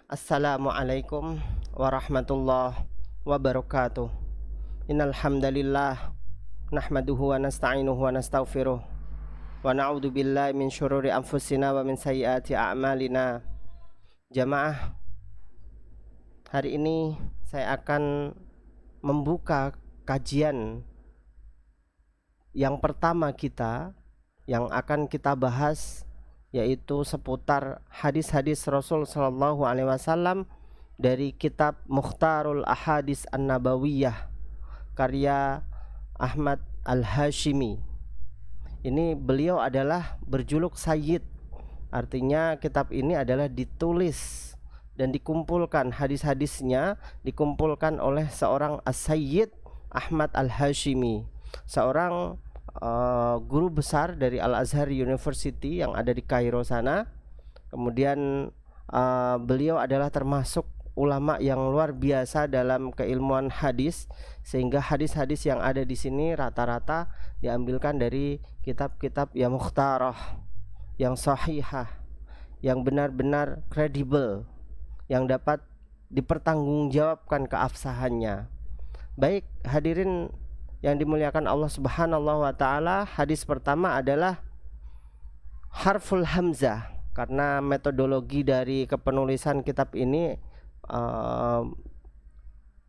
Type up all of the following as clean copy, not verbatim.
Assalamualaikum warahmatullahi wabarakatuh. Innal hamdalillah nahmaduhu wa nasta'inuhu wa nastaghfiruh wa na'udzu billahi min syururi anfusina wa min sayyiati a'malina. Jamaah, hari ini saya akan membuka kajian yang pertama yang akan kita bahas, yaitu seputar hadis-hadis Rasul sallallahu alaihi wasallam dari kitab Mukhtarul Ahadits An-Nabawiyah karya Ahmad Al-Hashimi. Ini beliau adalah berjuluk Sayyid. Artinya kitab ini adalah ditulis dan dikumpulkan, hadis-hadisnya dikumpulkan oleh seorang As-Sayyid Ahmad Al-Hashimi, seorang guru besar dari Al-Azhar University yang ada di Kairo sana. Kemudian beliau adalah termasuk ulama yang luar biasa dalam keilmuan hadis, sehingga hadis-hadis yang ada di sini rata-rata diambilkan dari kitab-kitab yang mukhtarah, yang sahihah, yang benar-benar kredibel, yang dapat dipertanggungjawabkan keabsahannya. Baik hadirin yang dimuliakan Allah Subhanahu wa taala, hadis pertama adalah harful hamzah, karena metodologi dari kepenulisan kitab ini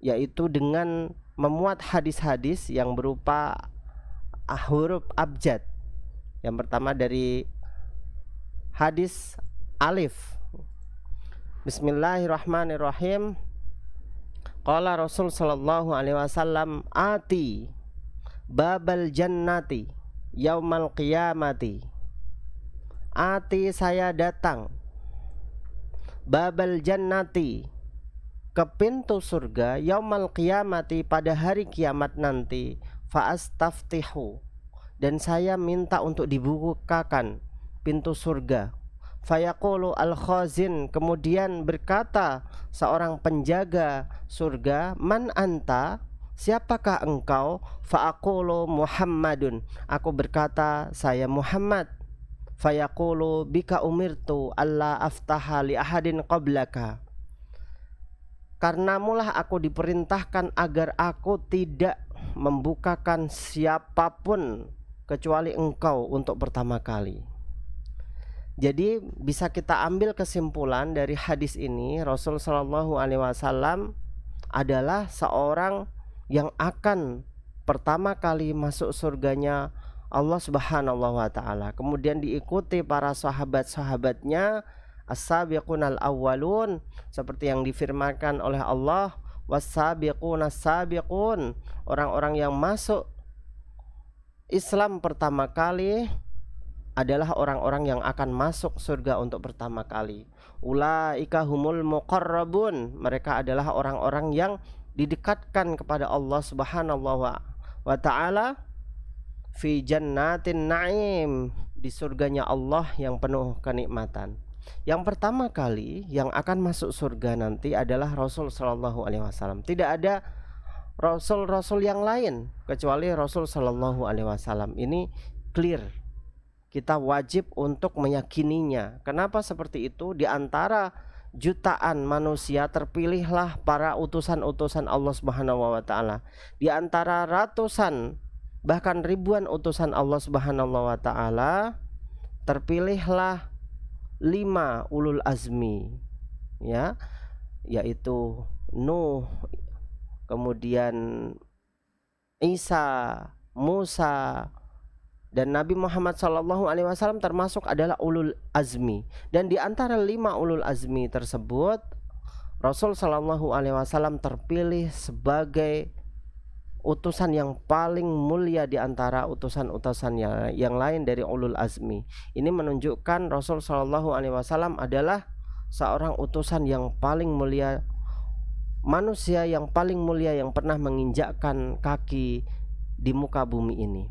yaitu dengan memuat hadis-hadis yang berupa huruf abjad. Yang pertama dari hadis alif. Bismillahirrahmanirrahim. Qala Rasul sallallahu alaihi wasallam, ati babal jannati yaumal qiyamati. Ati, saya datang, babal jannati, ke pintu surga, yaumal qiyamati, pada hari kiamat nanti, fa'astaftihu, dan saya minta untuk dibukakan pintu surga. Fayaqulu al-khazin, kemudian berkata seorang penjaga surga, man anta, siapakah engkau? Fa'aqulu Muhammadun, aku berkata saya Muhammad. Fayaqulu bika umirtu alla aftaha li ahadin qablaka, karenamulah aku diperintahkan agar aku tidak membukakan siapapun kecuali engkau untuk pertama kali. Jadi bisa kita ambil kesimpulan dari hadis ini, Rasul sallallahu alaihi wasallam adalah seorang yang akan pertama kali masuk surganya Allah Subhanahu wa taala. Kemudian diikuti para sahabat-sahabatnya as-sabiqunal awwalun, seperti yang difirmankan oleh Allah, was-sabiqunas sabiqun, orang-orang yang masuk Islam pertama kali adalah orang-orang yang akan masuk surga untuk pertama kali. Ulaika humul muqarrabun, mereka adalah orang-orang yang didekatkan kepada Allah Subhanahu wa taala fi jannatin na'im, di surganya Allah yang penuh kenikmatan. Yang pertama kali yang akan masuk surga nanti adalah Rasul sallallahu alaihi wasallam. Tidak ada rasul-rasul yang lain kecuali Rasul sallallahu alaihi wasallam. Ini clear. Kita wajib untuk meyakininya. Kenapa seperti itu? Di antara jutaan manusia terpilihlah para utusan-utusan Allah Subhanahu wa taala. Di antara ratusan bahkan ribuan utusan Allah Subhanahu wa taala terpilihlah 5 ulul azmi, ya, yaitu Nuh, kemudian Isa, Musa, dan Nabi Muhammad sallallahu alaihi wasallam termasuk adalah ulul azmi. Dan di antara 5 ulul azmi tersebut, Rasul sallallahu alaihi wasallam terpilih sebagai utusan yang paling mulia di antara utusan-utusan yang lain dari ulul azmi. Ini menunjukkan Rasul sallallahu alaihi wasallam adalah seorang utusan yang paling mulia, manusia yang paling mulia yang pernah menginjakkan kaki di muka bumi ini.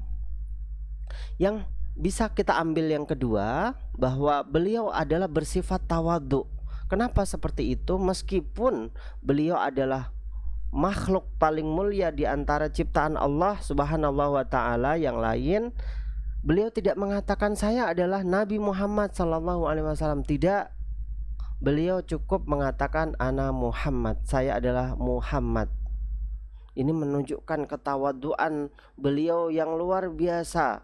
Yang bisa kita ambil yang kedua, bahwa beliau adalah bersifat tawadhu. Kenapa seperti itu? Meskipun beliau adalah makhluk paling mulia di antara ciptaan Allah Subhanahu wa taala yang lain, beliau tidak mengatakan saya adalah Nabi Muhammad sallallahu alaihi wasallam. Tidak. Beliau cukup mengatakan ana Muhammad, saya adalah Muhammad. Ini menunjukkan ketawaduan beliau yang luar biasa,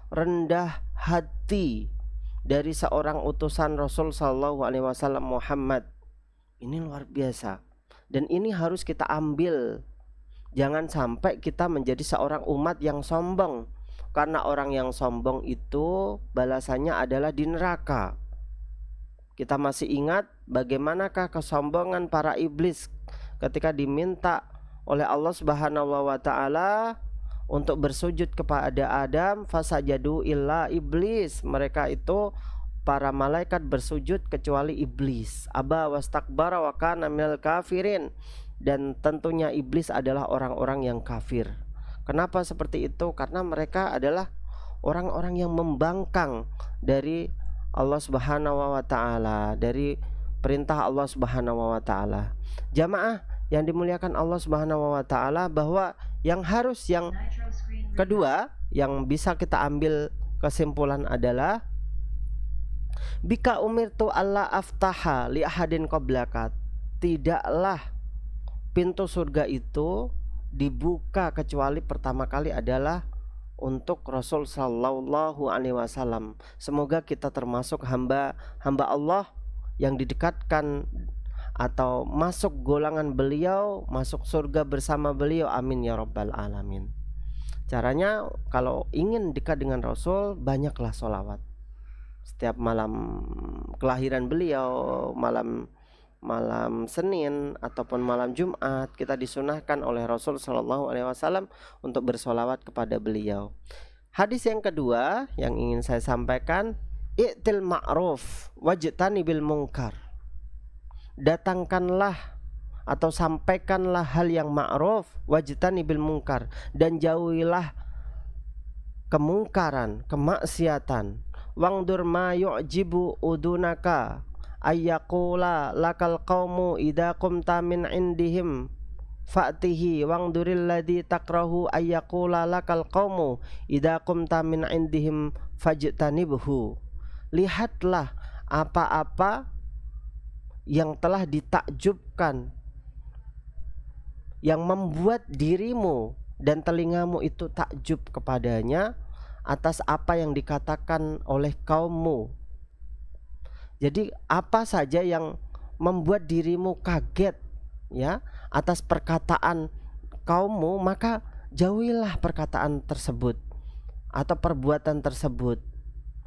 rendah hati dari seorang utusan Rasul sallallahu alaihi wasallam Muhammad. Ini luar biasa. Dan ini harus kita ambil. Jangan sampai kita menjadi seorang umat yang sombong. Karena orang yang sombong itu balasannya adalah di neraka. Kita masih ingat bagaimanakah kesombongan para iblis ketika diminta oleh Allah Subhanahu wa taala untuk bersujud kepada Adam, fasajadu illa iblis. Mereka itu para malaikat bersujud kecuali iblis. Aba wastakbara wa kana minal kafirin. Dan tentunya iblis adalah orang-orang yang kafir. Kenapa seperti itu? Karena mereka adalah orang-orang yang membangkang dari Allah Subhanahu wa taala, dari perintah Allah Subhanahu wa taala. Jamaah yang dimuliakan Allah Subhanahu wa taala, bahwa yang kedua yang bisa kita ambil kesimpulan adalah bika umirtu alla aftaha li ahadin qablaka. Tidaklah pintu surga itu dibuka kecuali pertama kali adalah untuk Rasul sallallahu alaihi wasallam. Semoga kita termasuk hamba Allah yang didekatkan atau masuk golongan beliau, masuk surga bersama beliau. Amin ya rabbal alamin. Caranya kalau ingin dekat dengan Rasul, banyaklah sholawat. Setiap malam kelahiran beliau, malam Senin ataupun malam Jumat, kita disunahkan oleh Rasul sallallahu alaihi wasallam untuk bersolawat kepada beliau. Hadis yang kedua yang ingin saya sampaikan, i'til ma'ruf wajtanibil munkar. Datangkanlah atau sampaikanlah hal yang ma'ruf wajtanibil munkar, dan jauhilah kemungkaran, kemaksiatan. Wangdur ma yu'jibu udunaka ayyaqula lakal qaumu idza qumta min indihim fa'tihi wangduril ladzi takrahu ayyaqula lakal qaumu idza qumta min indihim fajtanibhu. Lihatlah apa-apa yang telah ditakjubkan, yang membuat dirimu dan telingamu itu takjub kepadanya atas apa yang dikatakan oleh kaummu. Jadi apa saja yang membuat dirimu kaget ya atas perkataan kaummu, maka jauhilah perkataan tersebut atau perbuatan tersebut.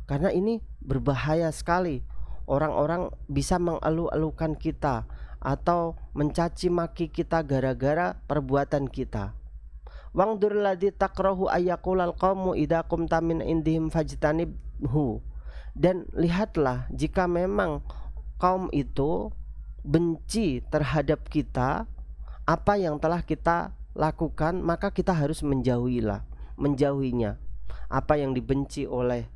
Karena ini berbahaya sekali. Orang-orang bisa mengeluh-elukan kita atau mencaci maki kita gara-gara perbuatan kita. Wangdur ladzi takrahu ayyaqulal qaumu idza qumta min indihim fajtanibhu. Dan lihatlah jika memang kaum itu benci terhadap kita, apa yang telah kita lakukan, maka kita harus menjauhinya. Apa yang dibenci oleh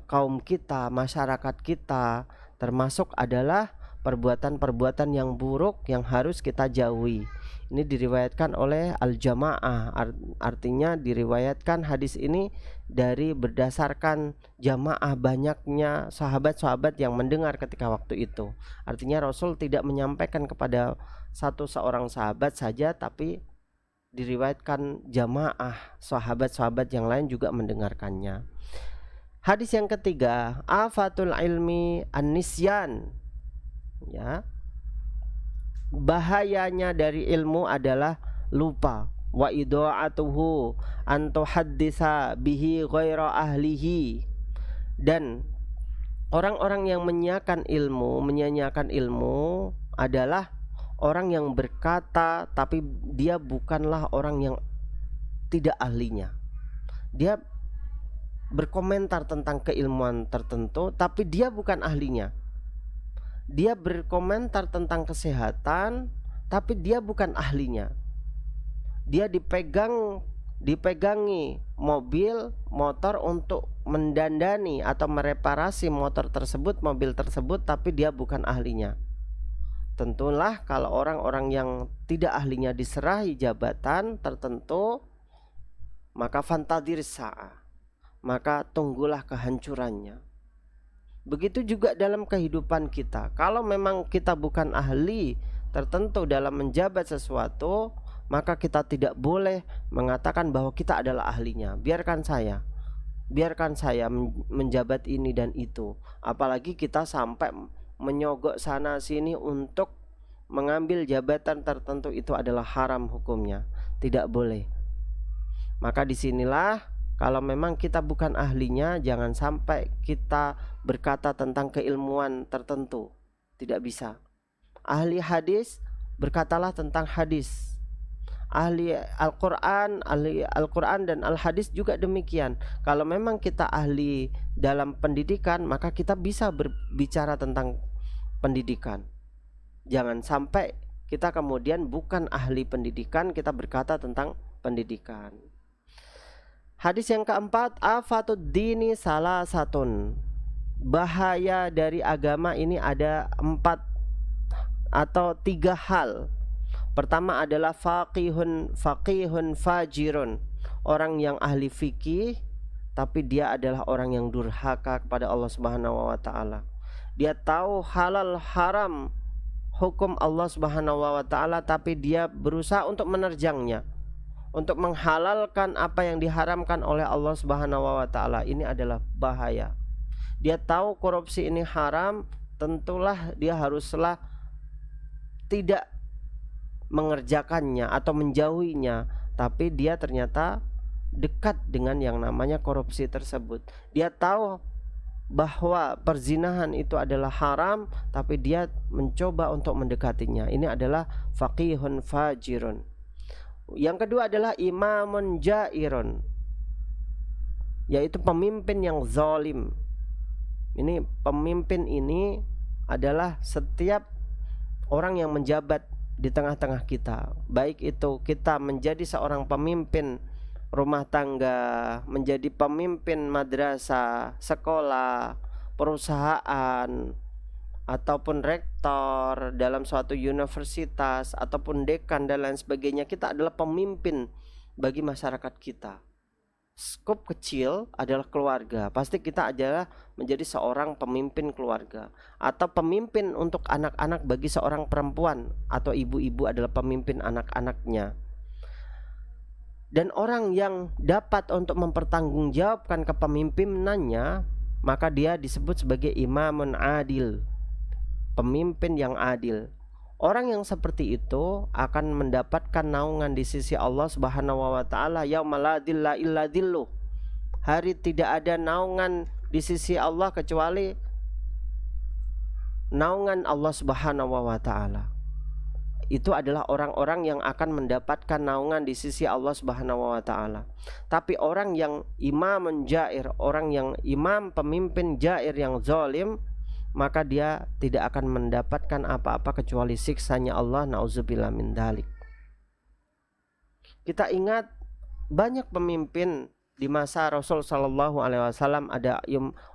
kaum kita, masyarakat kita, termasuk adalah perbuatan-perbuatan yang buruk yang harus kita jauhi. Ini diriwayatkan oleh Al-Jamaah, artinya diriwayatkan hadis ini dari berdasarkan jamaah banyaknya sahabat-sahabat yang mendengar ketika waktu itu. Artinya Rasul tidak menyampaikan kepada seorang sahabat saja, tapi diriwayatkan jamaah sahabat-sahabat yang lain juga mendengarkannya. Hadis yang ketiga, afatul ilmi an-nisyan. Ya, bahayanya dari ilmu adalah lupa. Wa idha'atuhu an tuhaddisa bihi ghaira ahlihi. Dan orang-orang yang menyanyiakan ilmu adalah orang yang berkata tapi dia bukanlah orang yang tidak ahlinya. Dia berkomentar tentang keilmuan tertentu tapi dia bukan ahlinya. Dia berkomentar tentang kesehatan tapi dia bukan ahlinya. Dia dipegangi mobil, motor untuk mendandani atau mereparasi motor tersebut, mobil tersebut, tapi dia bukan ahlinya. Tentulah kalau orang-orang yang tidak ahlinya diserahi jabatan tertentu, maka fantadir sa'ah, maka tunggulah kehancurannya. Begitu juga dalam kehidupan kita. Kalau memang kita bukan ahli tertentu dalam menjabat sesuatu, maka kita tidak boleh mengatakan bahwa kita adalah ahlinya. Biarkan saya menjabat ini dan itu. Apalagi kita sampai menyogok sana sini untuk mengambil jabatan tertentu, itu adalah haram hukumnya. Tidak boleh. Maka disinilah, kalau memang kita bukan ahlinya, jangan sampai kita berkata tentang keilmuan tertentu. Tidak bisa. Ahli hadis, berkatalah tentang hadis. Ahli Al-Quran dan Al-Hadis juga demikian. Kalau memang kita ahli dalam pendidikan, maka kita bisa berbicara tentang pendidikan. Jangan sampai kita kemudian bukan ahli pendidikan, kita berkata tentang pendidikan. Hadis yang keempat, afatud dini salah satun. Bahaya dari agama ini ada 4 atau 3 hal. Pertama adalah faqihun fajirun, orang yang ahli fikih tapi dia adalah orang yang durhaka kepada Allah Subhanahu wa taala. Dia tahu halal haram hukum Allah Subhanahu wa taala, tapi dia berusaha untuk menerjangnya, untuk menghalalkan apa yang diharamkan oleh Allah Subhanahu wa taala. Ini adalah bahaya. Dia tahu korupsi ini haram, tentulah dia haruslah tidak mengerjakannya atau menjauhinya, tapi dia ternyata dekat dengan yang namanya korupsi tersebut. Dia tahu bahwa perzinahan itu adalah haram, tapi dia mencoba untuk mendekatinya. Ini adalah faqihun fajirun. Yang kedua adalah imamun jairun, yaitu pemimpin yang zalim. Ini pemimpin ini adalah setiap orang yang menjabat di tengah-tengah kita, baik itu kita menjadi seorang pemimpin rumah tangga, menjadi pemimpin madrasah, sekolah, perusahaan, ataupun rektor dalam suatu universitas, ataupun dekan dan lain sebagainya. Kita adalah pemimpin bagi masyarakat kita. Skop kecil adalah keluarga, pasti kita adalah menjadi seorang pemimpin keluarga, atau pemimpin untuk anak-anak bagi seorang perempuan, atau ibu-ibu adalah pemimpin anak-anaknya. Dan orang yang dapat untuk mempertanggungjawabkan kepemimpinannya, maka dia disebut sebagai imamun adil, pemimpin yang adil. Orang yang seperti itu akan mendapatkan naungan di sisi Allah Subhanahu wa taala, yaumala la dzilla illa dzilluh. Hari tidak ada naungan di sisi Allah kecuali naungan Allah Subhanahu wa taala. Itu adalah orang-orang yang akan mendapatkan naungan di sisi Allah Subhanahu wa taala. Tapi orang yang imam jair, orang yang imam pemimpin jair yang zalim, maka dia tidak akan mendapatkan apa-apa kecuali siksanya Allah, nauzubillah min dzalik. Kita ingat banyak pemimpin di masa Rasul sallallahu alaihi wasallam. Ada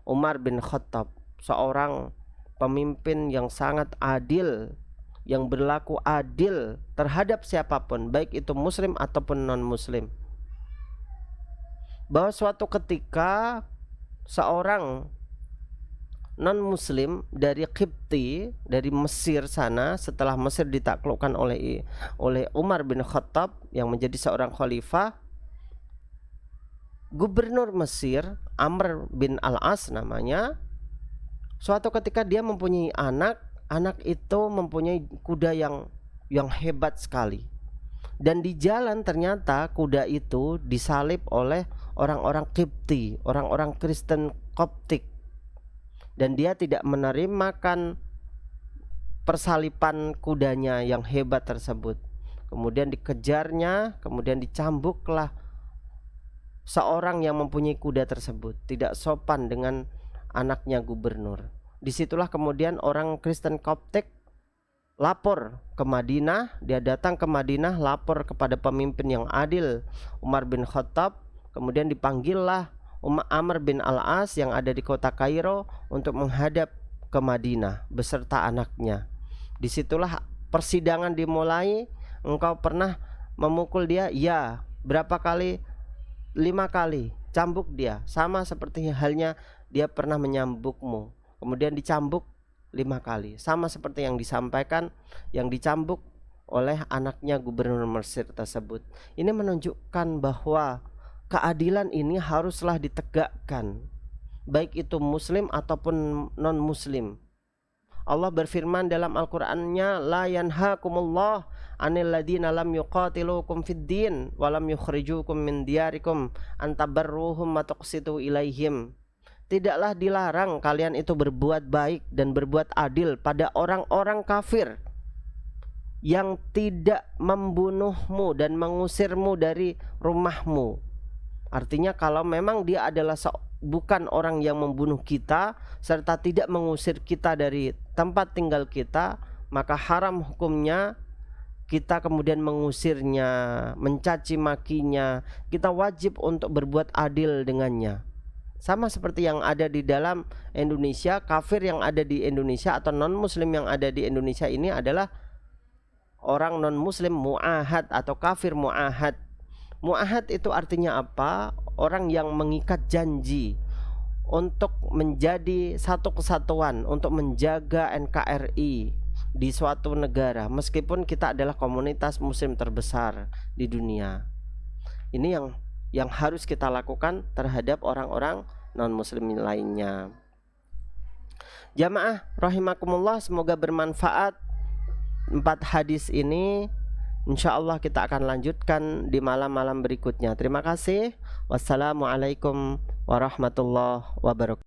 Umar bin Khattab, seorang pemimpin yang sangat adil, yang berlaku adil terhadap siapapun, baik itu muslim ataupun non muslim. Bahwa suatu ketika seorang non muslim dari Qibti, dari Mesir sana, setelah Mesir ditaklukkan oleh Umar bin Khattab yang menjadi seorang khalifah, gubernur Mesir Amr bin Al-As namanya, suatu ketika dia mempunyai anak itu mempunyai kuda yang hebat sekali. Dan di jalan ternyata kuda itu disalib oleh orang-orang Qibti, orang-orang Kristen Koptik. Dan dia tidak menerimakan persalipan kudanya yang hebat tersebut. Kemudian dikejarnya, kemudian dicambuklah seorang yang mempunyai kuda tersebut. Tidak sopan dengan anaknya gubernur. Disitulah kemudian orang Kristen Koptik lapor ke Madinah. Dia datang ke Madinah, lapor kepada pemimpin yang adil, Umar bin Khattab. Kemudian dipanggillah Amr bin Al-As yang ada di kota Kairo untuk menghadap ke Madinah beserta anaknya. Disitulah persidangan dimulai. Engkau pernah memukul dia? Ya. Berapa kali? 5 kali. Cambuk dia. Sama seperti halnya dia pernah menyambukmu. kemudian dicambuk 5 kali, sama seperti yang disampaikan yang dicambuk oleh anaknya gubernur Mesir tersebut. Ini menunjukkan bahwa keadilan ini haruslah ditegakkan, baik itu muslim ataupun non muslim. Allah berfirman dalam Al-Qur'annya, la yanhakumullah 'anil ladzina lam yuqatilukum fid din wa lam yukhrijukum min diyarikum an tabarruhum wa tuqsitu ilaihim. Tidaklah dilarang kalian itu berbuat baik dan berbuat adil pada orang-orang kafir yang tidak membunuhmu dan mengusirmu dari rumahmu. Artinya kalau memang dia adalah bukan orang yang membunuh kita serta tidak mengusir kita dari tempat tinggal kita, maka haram hukumnya kita kemudian mengusirnya, mencaci makinya. Kita wajib untuk berbuat adil dengannya. Sama seperti yang ada di dalam Indonesia, kafir yang ada di Indonesia atau non muslim yang ada di Indonesia ini adalah orang non muslim mu'ahad atau kafir mu'ahad. Mu'ahad itu artinya apa? Orang yang mengikat janji untuk menjadi satu kesatuan, untuk menjaga NKRI di suatu negara, meskipun kita adalah komunitas muslim terbesar di dunia. Ini yang harus kita lakukan terhadap orang-orang non muslim lainnya. Jamaah rahimakumullah, semoga bermanfaat 4 hadis ini. Insya Allah kita akan lanjutkan di malam-malam berikutnya. Terima kasih. Wassalamualaikum warahmatullahi wabarakatuh.